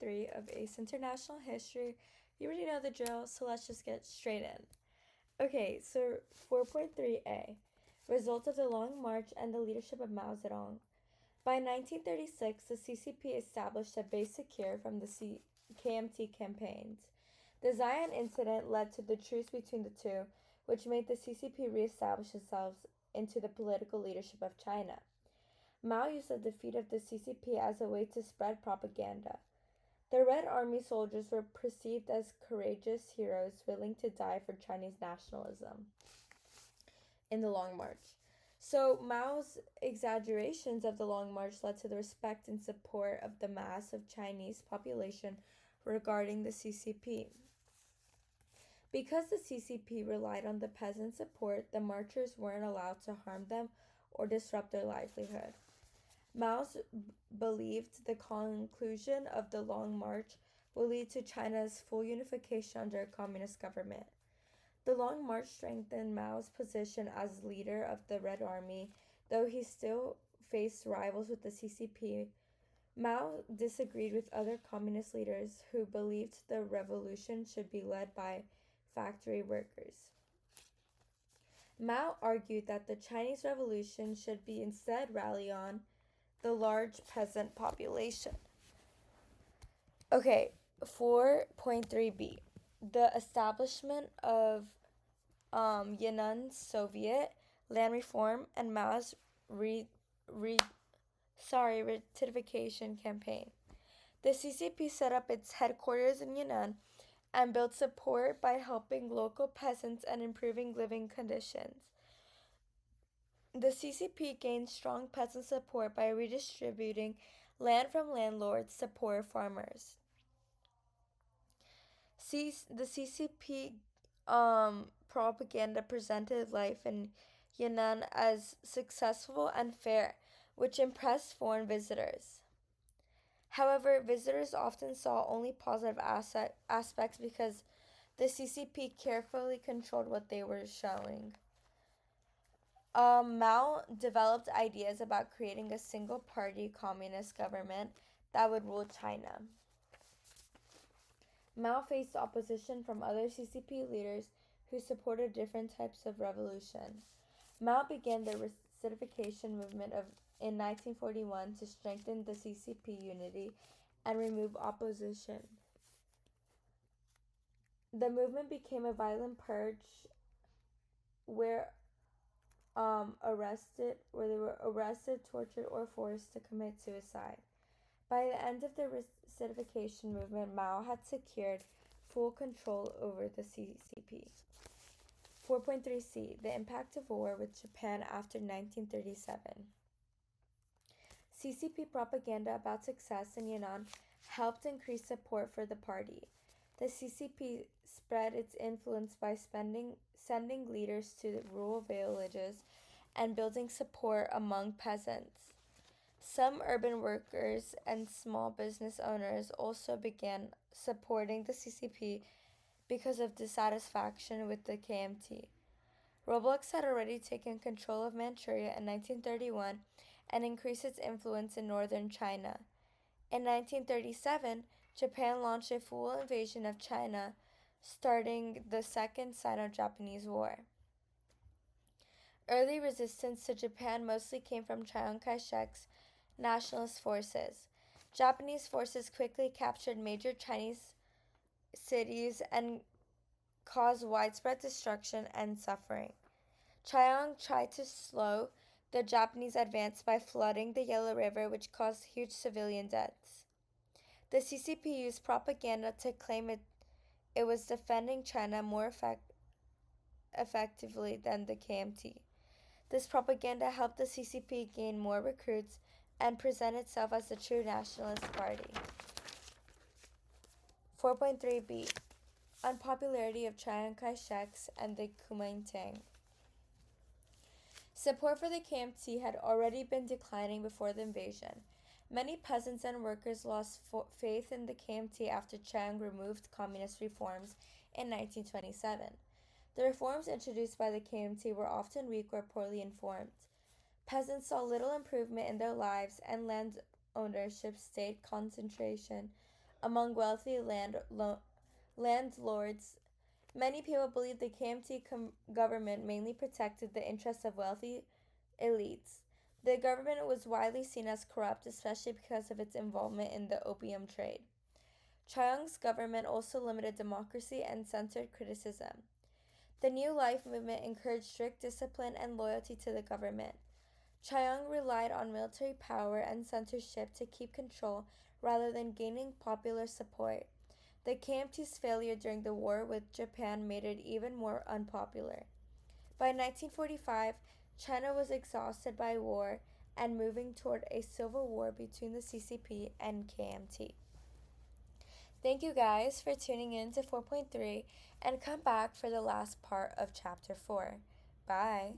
4.3 of AICE International History. You already know the drill, so let's just get straight in. Okay, so 4.3a, Results of the Long March and the Leadership of Mao Zedong. By 1936, the CCP established a base secure from the KMT campaigns. The Zion incident led to the truce between the two, which made the CCP reestablish itself into the political leadership of China. Mao used the defeat of the CCP as a way to spread propaganda. The Red Army soldiers were perceived as courageous heroes willing to die for Chinese nationalism in the Long March. So Mao's exaggerations of the Long March led to the respect and support of the mass of Chinese population regarding the CCP. Because the CCP relied on the peasant support, the marchers weren't allowed to harm them or disrupt their livelihood. Mao believed the conclusion of the Long March will lead to China's full unification under a communist government. The Long March strengthened Mao's position as leader of the Red Army, though he still faced rivals with the CCP. Mao disagreed with other communist leaders who believed the revolution should be led by factory workers. Mao argued that the Chinese Revolution should be instead rally on the large peasant population. Okay, 4.3b, the establishment of Yunnan Soviet, land reform, and Mao's ratification campaign. The CCP set up its headquarters in Yunnan and built support by helping local peasants and improving living conditions. The CCP gained strong peasant support by redistributing land from landlords to poor farmers. The CCP propaganda presented life in Yunnan as successful and fair, which impressed foreign visitors. However, visitors often saw only positive aspects because the CCP carefully controlled what they were showing. Mao developed ideas about creating a single-party communist government that would rule China. Mao faced opposition from other CCP leaders who supported different types of revolution. Mao began the ratification movement in 1941 to strengthen the CCP unity and remove opposition. The movement became a violent purge where they were arrested, tortured, or forced to commit suicide. By the end of the ratification movement, Mao had secured full control over the CCP. 4.3c, the impact of war with Japan after 1937. CCP propaganda about success in Yunnan helped increase support for the party. The CCP spread its influence by sending leaders to the rural villages and building support among peasants. Some urban workers and small business owners also began supporting the CCP because of dissatisfaction with the KMT. Roblux had already taken control of Manchuria in 1931 and increased its influence in northern China. In 1937, Japan launched a full invasion of China, starting the Second Sino-Japanese War. Early resistance to Japan mostly came from Chiang Kai-shek's nationalist forces. Japanese forces quickly captured major Chinese cities and caused widespread destruction and suffering. Chiang tried to slow the Japanese advance by flooding the Yellow River, which caused huge civilian deaths. The CCP used propaganda to claim it was defending China more effectively than the KMT. This propaganda helped the CCP gain more recruits and present itself as a true nationalist party. 4.3b, Unpopularity of Chiang Kai-shek's and the Kuomintang. Support for the KMT had already been declining before the invasion. Many peasants and workers lost faith in the KMT after Chiang removed communist reforms in 1927. The reforms introduced by the KMT were often weak or poorly informed. Peasants saw little improvement in their lives, and land ownership stayed concentration among wealthy landlords. Many people believe the KMT government mainly protected the interests of wealthy elites. The government was widely seen as corrupt, especially because of its involvement in the opium trade. Chaeyong's government also limited democracy and censored criticism. The New Life movement encouraged strict discipline and loyalty to the government. Chaeyong relied on military power and censorship to keep control rather than gaining popular support. The KMT's failure during the war with Japan made it even more unpopular. By 1945, China was exhausted by war and moving toward a civil war between the CCP and KMT. Thank you guys for tuning in to 4.3 and come back for the last part of Chapter 4. Bye.